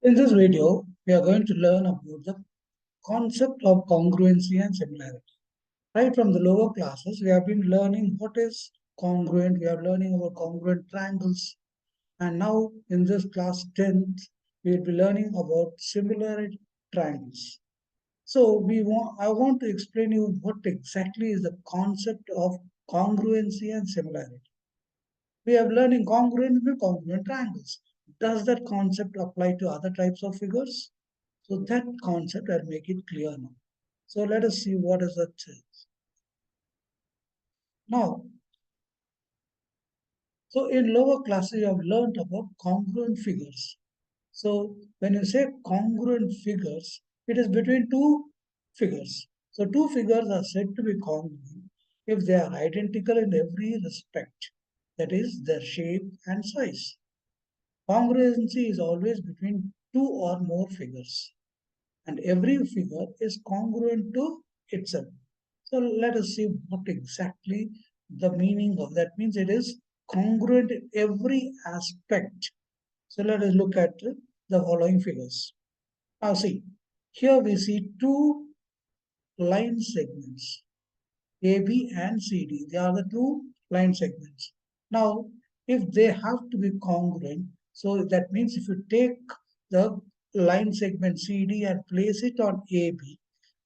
In this video, we are going to learn about the concept of congruency and similarity. Right from the lower classes, we have been learning what is congruent. We are learning about congruent triangles. And now in this class 10th, we will be learning about similarity triangles. So I want to explain you what exactly is the concept of congruency and similarity. We have learned congruent and congruent triangles. Does that concept apply to other types of figures? So that concept I'll make it clear now. So let us see what is that. Now, so in lower classes, you have learned about congruent figures. So when you say congruent figures, it is between two figures. So two figures are said to be congruent if they are identical in every respect, that is, their shape and size. Congruency is always between two or more figures, and every figure is congruent to itself. So let us see what exactly the meaning of that means. It is congruent in every aspect. So let us look at the following figures. Now see, here we see two line segments, AB and CD. They are the two line segments. Now, if they have to be congruent, so that means if you take the line segment CD and place it on AB,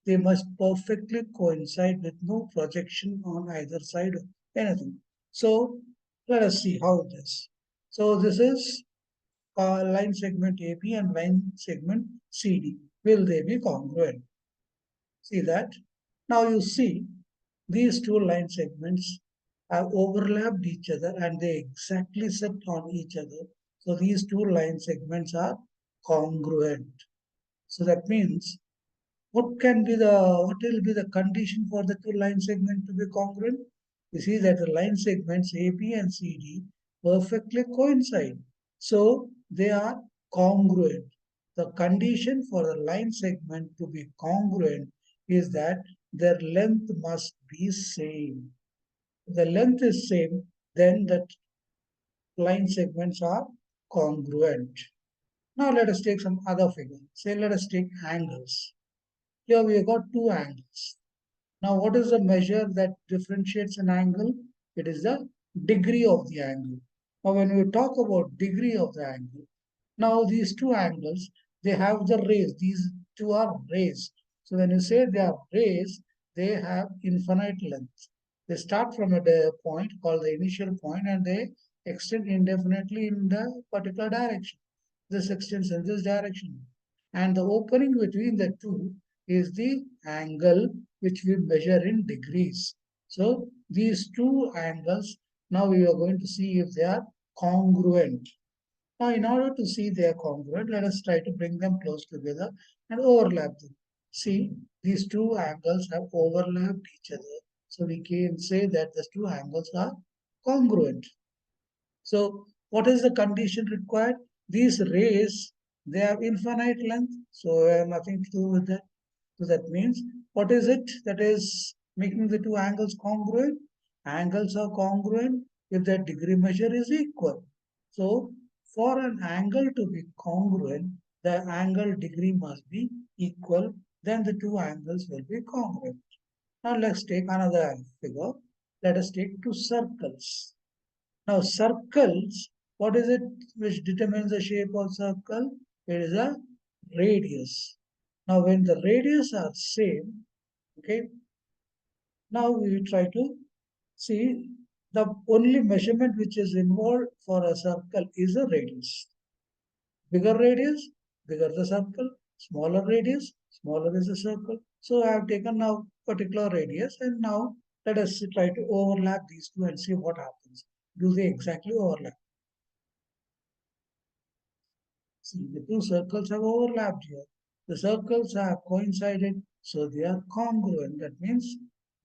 they must perfectly coincide with no projection on either side of anything. So let us see how it is. So this is line segment AB and line segment CD. Will they be congruent? See that? Now you see these two line segments have overlapped each other and they exactly set on each other. So these two line segments are congruent. So that means what will be the condition for the two line segment to be congruent? You see that the line segments AB and CD perfectly coincide. So they are congruent. The condition for the line segment to be congruent is that their length must be same. If the length is same, then the line segments are congruent. Now let us take some other figure. Say let us take angles. Here we have got two angles. Now, what is the measure that differentiates an angle? It is the degree of the angle. Now, when we talk about degree of the angle, now these two angles, they have the rays. These two are rays. So when you say they are rays, they have infinite length. They start from a point called the initial point and they extend indefinitely in the particular direction. This extends in this direction. And the opening between the two is the angle which we measure in degrees. So these two angles, now we are going to see if they are congruent. Now, in order to see they are congruent, let us try to bring them close together and overlap them. See, these two angles have overlapped each other. So we can say that the two angles are congruent. So what is the condition required? These rays, they have infinite length, so I have nothing to do with that. So that means what is it that is making the two angles congruent? Angles are congruent if their degree measure is equal. So for an angle to be congruent, the angle degree must be equal, then the two angles will be congruent. Now let's take another figure. Let us take two circles. Now, circles, what is it which determines the shape of circle? It is a radius. Now, when the radius are same, okay, now we try to see the only measurement which is involved for a circle is a radius. Bigger radius, bigger the circle, smaller radius, smaller is the circle. So I have taken now particular radius and now let us try to overlap these two and see what happens. Do they exactly overlap? See, the two circles have overlapped here. The circles have coincided, so they are congruent. That means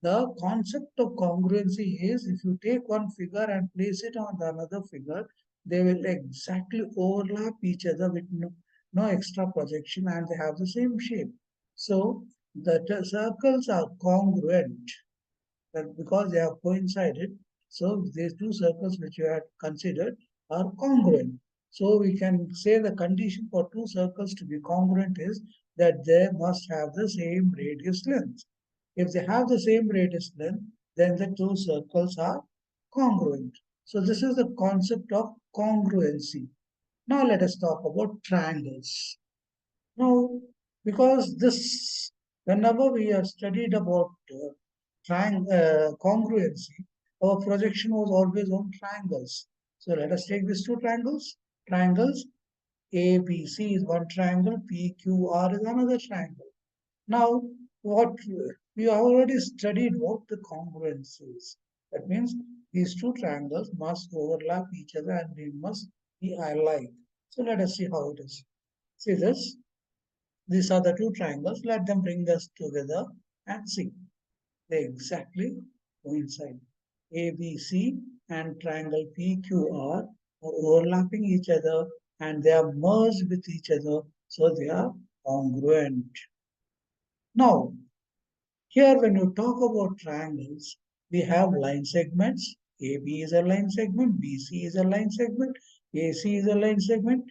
the concept of congruency is if you take one figure and place it on the another figure, they will exactly overlap each other with no extra projection and they have the same shape. So the circles are congruent because they have coincided. So these two circles which you had considered are congruent. So we can say the condition for two circles to be congruent is that they must have the same radius length. If they have the same radius length, then the two circles are congruent. So this is the concept of congruency. Now let us talk about triangles. Now, because this, whenever we have studied about congruency, our projection was always on triangles. So let us take these two triangles. Triangles ABC is one triangle, PQR is another triangle. Now, what we have already studied what the congruence is. That means these two triangles must overlap each other and they must be alike. So let us see how it is. See this. These are the two triangles. Let them bring us together and see. They exactly coincide. ABC and triangle PQR are overlapping each other and they are merged with each other, so they are congruent. Now, here when you talk about triangles, we have line segments. AB is a line segment, BC is a line segment, AC is a line segment,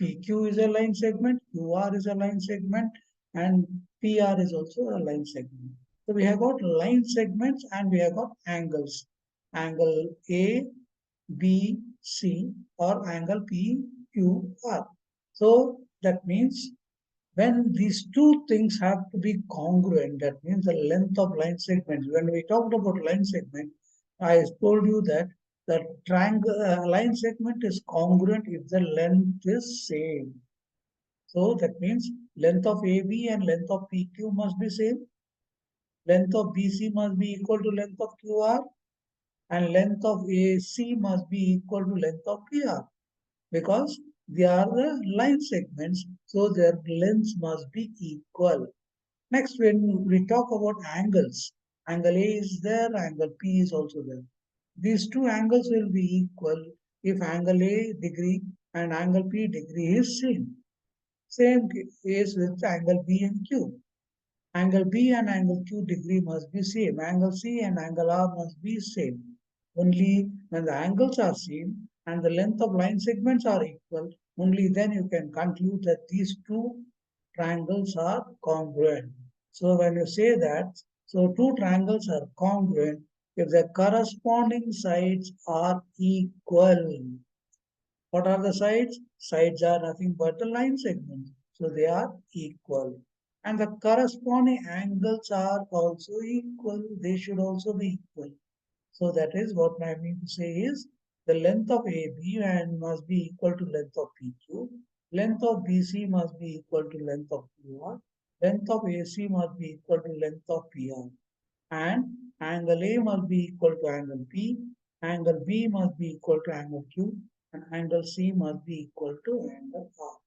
PQ is a line segment, QR is a line segment, and PR is also a line segment. So we have got line segments and we have got angles. Angle A, B, C or angle P, Q, R. So that means when these two things have to be congruent, that means the length of line segments. When we talked about line segment, I told you that the triangle line segment is congruent if the length is same. So that means length of AB and length of PQ must be same. Length of BC must be equal to length of QR and length of AC must be equal to length of PR because they are the line segments, so their lengths must be equal. Next, when we talk about angles, angle A is there, angle P is also there. These two angles will be equal if angle A degree and angle P degree is same. Same case with angle B and Q. Angle B and angle Q degree must be same. Angle C and angle R must be same. Only when the angles are same and the length of line segments are equal, only then you can conclude that these two triangles are congruent. So when you say that, so two triangles are congruent if the corresponding sides are equal. What are the sides? Sides are nothing but the line segments. So they are equal. And the corresponding angles are also equal. They should also be equal. So that is what I mean to say is the length of AB and must be equal to length of PQ. Length of BC must be equal to length of QR. Length of AC must be equal to length of PR. And angle A must be equal to angle P. Angle B must be equal to angle Q. And angle C must be equal to angle R.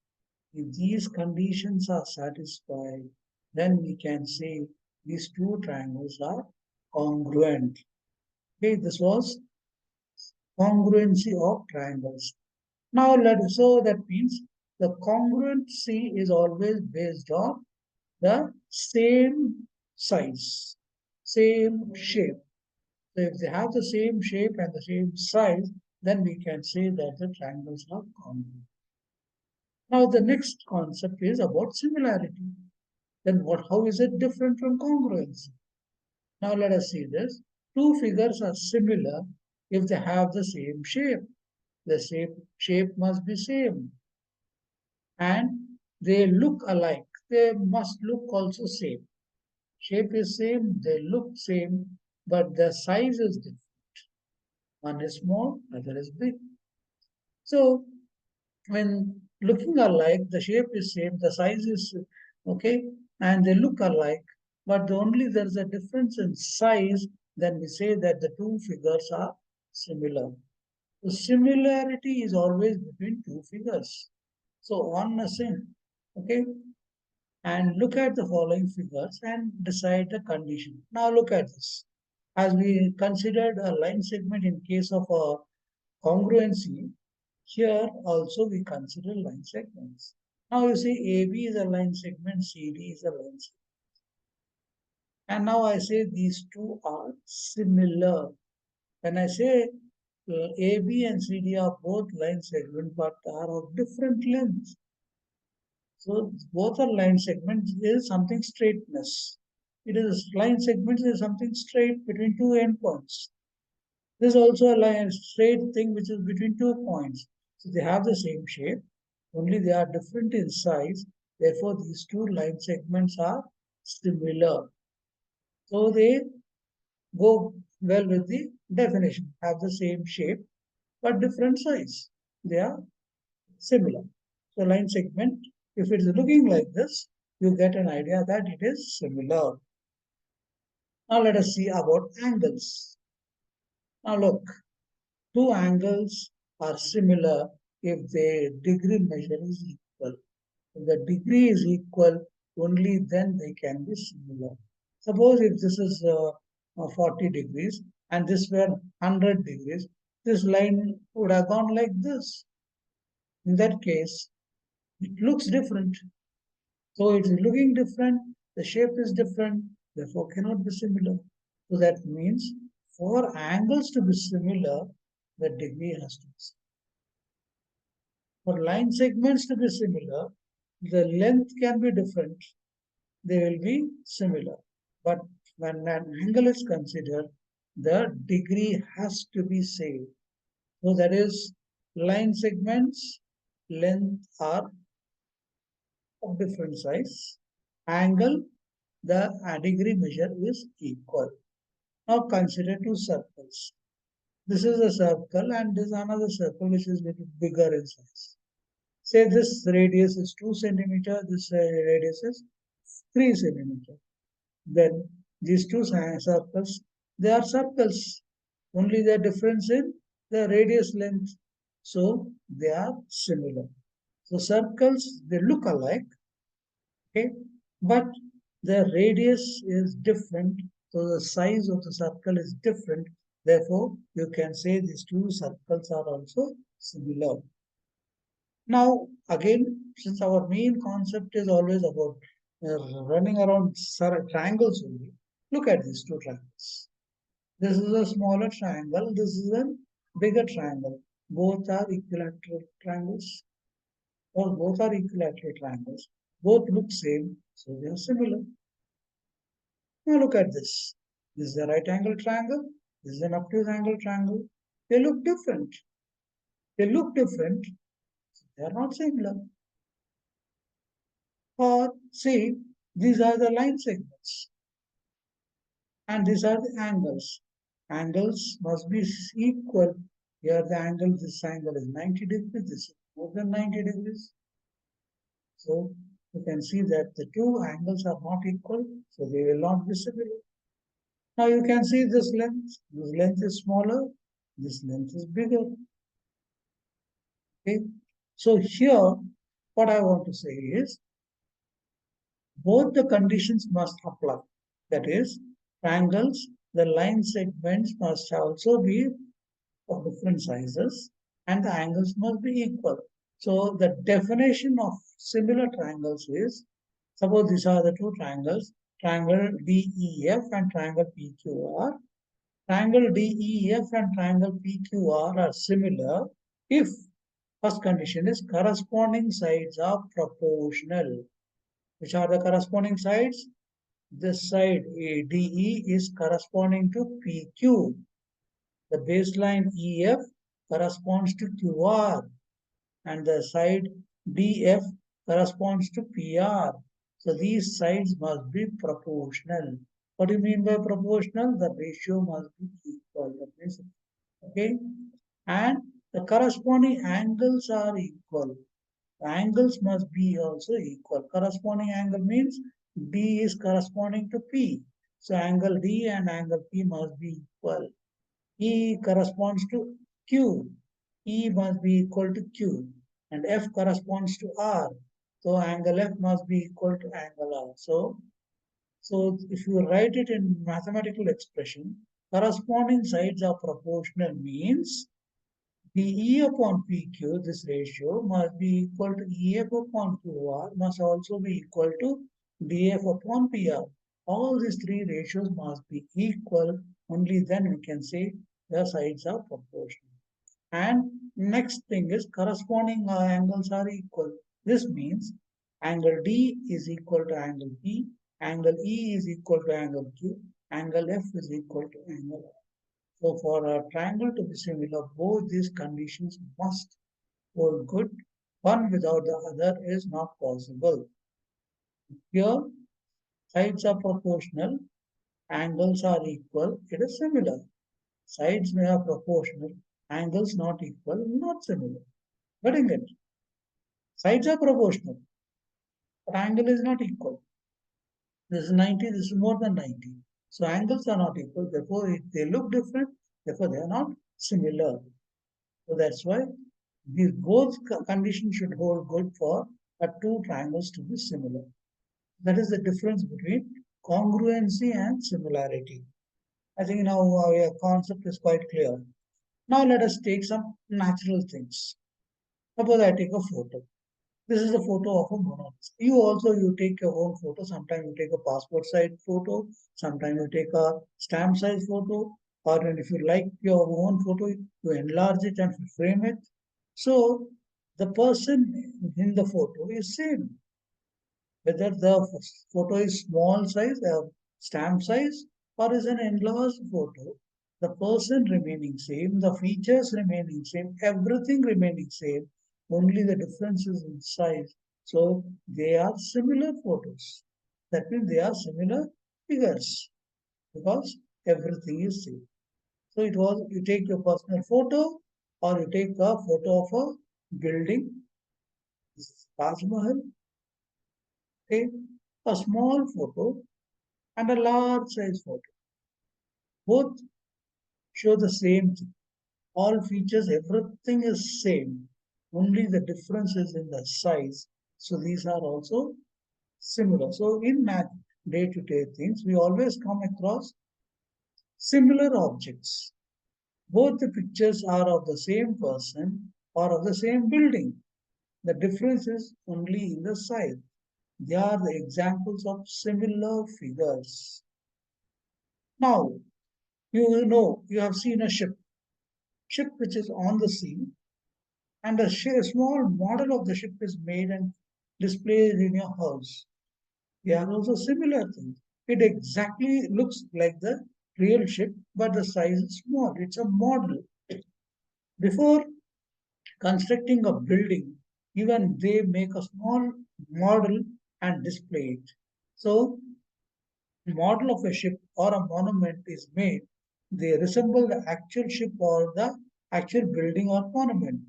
If these conditions are satisfied, then we can say these two triangles are congruent. Okay, this was congruency of triangles. Now so that means the congruency is always based on the same size, same shape. So if they have the same shape and the same size, then we can say that the triangles are congruent. Now the next concept is about similarity. Then how is it different from congruency? Now let us see this. Two figures are similar if they have the same shape. The shape must be same. And they look alike. They must look also same. Shape is same, they look same, but the size is different. One is small, other is big. So when looking alike, the shape is same, the size is okay, and they look alike, but only there is a difference in size, then we say that the two figures are similar. The similarity is always between two figures. So on a same, okay, and look at the following figures and decide the condition. Now look at this. As we considered a line segment in case of a congruency, here also we consider line segments. Now you see AB is a line segment, CD is a line segment. And now I say these two are similar. When I say AB and CD are both line segments but are of different lengths. So both are line segments is something straightness. It is line segments is something straight between two endpoints. This is also a line straight thing which is between 2 points. So they have the same shape, only they are different in size. Therefore, these two line segments are similar. So they go well with the definition, have the same shape but different size. They are similar. So line segment, if it is looking like this, you get an idea that it is similar. Now let us see about angles. Now look, two angles are similar if their degree measure is equal. If the degree is equal, only then they can be similar. Suppose if this is 40 degrees and this were 100 degrees, this line would have gone like this. In that case, it looks different. So it is looking different, the shape is different, therefore cannot be similar. So that means for angles to be similar, the degree has to be similar. For line segments to be similar, the length can be different, they will be similar. But when an angle is considered, the degree has to be same. So that is line segments, length are of different size. Angle, the degree measure is equal. Now consider two circles. This is a circle and this is another circle which is little bigger in size. Say this radius is 2 centimeter, this radius is 3 centimeter. Then these two circles, they are circles. Only the difference in the radius length. So they are similar. So circles, they look alike, okay, but the radius is different, so the size of the circle is different. Therefore, you can say these two circles are also similar. Now, again, since our main concept is always about running around triangles only, look at these two triangles. This is a smaller triangle, this is a bigger triangle. Both are equilateral triangles, or both are equilateral triangles. Both look same, so they are similar. Now look at this. This is a right angle triangle. This is an obtuse angle triangle. They look different. They look different. They are not similar. Or see, these are the line segments. And these are the angles. Angles must be equal. Here the angle, this angle is 90 degrees. This is more than 90 degrees. So you can see that the two angles are not equal. So they will not be similar. Now you can see this length. This length is smaller. This length is bigger. Okay. So here, what I want to say is, both the conditions must apply. That is, triangles, the line segments must also be of different sizes and the angles must be equal. So the definition of similar triangles is, suppose these are the two triangles, triangle DEF and triangle PQR. Triangle DEF and triangle PQR are similar if first condition is corresponding sides are proportional. Which are the corresponding sides? This side DE is corresponding to PQ. The baseline EF corresponds to QR and the side DF corresponds to PR. So these sides must be proportional. What do you mean by proportional? The ratio must be equal. That means, okay, and the corresponding angles are equal. The angles must be also equal. Corresponding angle means D is corresponding to P. So angle D and angle P must be equal. E corresponds to Q. E must be equal to Q. And F corresponds to R. So angle F must be equal to angle R. So if you write it in mathematical expression, corresponding sides are proportional means DE upon PQ, this ratio must be equal to EF upon QR, must also be equal to DF upon PR. All these three ratios must be equal, only then we can say the sides are proportional. And next thing is corresponding angles are equal. This means angle D is equal to angle P, angle E is equal to angle Q, angle F is equal to angle F. So for a triangle to be similar, both these conditions must hold good. One without the other is not possible. Here, sides are proportional, angles are equal, it is similar. Sides may are proportional, angles not equal, not similar. Getting it? Sides are proportional, but angle is not equal. This is 90, this is more than 90. So angles are not equal, therefore if they look different, therefore they are not similar. So that's why these both conditions should hold good for two triangles to be similar. That is the difference between congruency and similarity. I think now our concept is quite clear. Now let us take some natural things. Suppose I take a photo. This is a photo of a monolith. You take your own photo. Sometimes you take a passport size photo. Sometimes you take a stamp size photo. Or if you like your own photo, you enlarge it and frame it. So the person in the photo is same. Whether the photo is small size, stamp size, or is an enlarged photo, the person remaining same, the features remaining same, everything remaining same, only the difference is in size. So they are similar photos. That means they are similar figures because everything is same. So it was you take your personal photo or you take a photo of a building. This is Taj Mahal. Okay, a small photo and a large size photo. Both show the same thing. All features, everything is same. Only the difference is in the size. So these are also similar. So in math, day-to-day things, we always come across similar objects. Both the pictures are of the same person or of the same building. The difference is only in the size. They are the examples of similar figures. Now, you know, you have seen a ship which is on the sea, and a small model of the ship is made and displayed in your house. They are also similar things. It exactly looks like the real ship, but the size is small. It's a model. Before constructing a building, even they make a small model and display it. So model of a ship or a monument is made, they resemble the actual ship or the actual building or monument.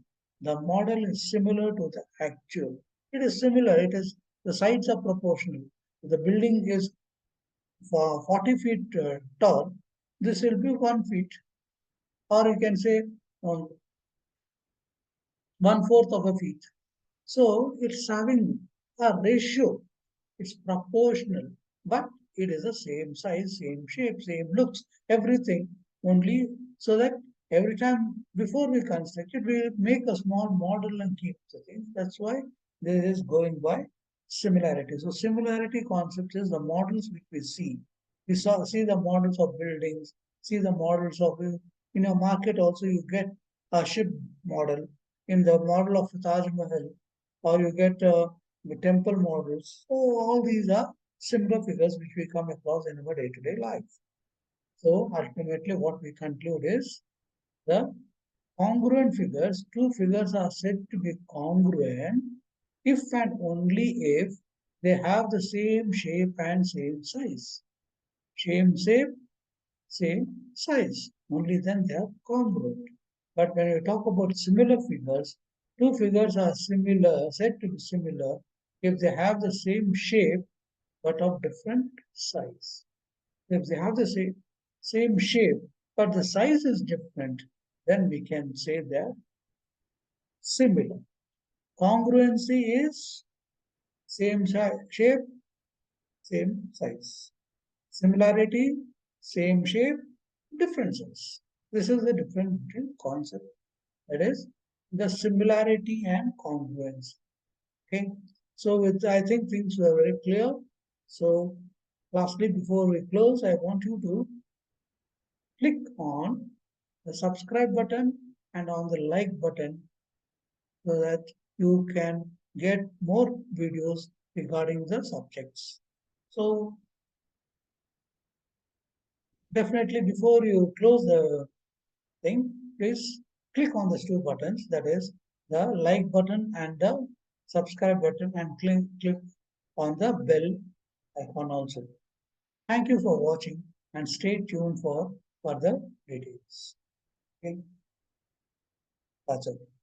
The model is similar to the actual. It is similar. It is the sides are proportional. If the building is for 40 feet tall, this will be 1 feet, or you can say um, 1/4 of a feet. So it's having a ratio. It's proportional, but it is the same size, same shape, same looks, everything. Only so that every time before we construct it, we make a small model and keep the thing. That's why this is going by similarity. So similarity concept is the models which we see. We see the models of buildings, see the models of in a market also you get a ship model in the model of Taj Mahal, or you get the temple models. So all these are similar figures which we come across in our day-to-day life. So ultimately what we conclude is the congruent figures, two figures are said to be congruent if and only if they have the same shape and same size. Same shape, same size. Only then they are congruent. But when we talk about similar figures, two figures are similar, said to be similar if they have the same shape but of different size. If they have the same shape but the size is different, then we can say they're similar. Congruency is same shape, same size. Similarity, same shape, differences. This is the difference between concept. That is the similarity and congruence. Okay. So with I think things were very clear. So lastly, before we close, I want you to click on the subscribe button and on the like button so that you can get more videos regarding the subjects. So definitely before you close the thing, please click on these two buttons, that is the like button and the subscribe button, and click on the bell icon also. Thank you for watching and stay tuned for further videos. Okay, that's it.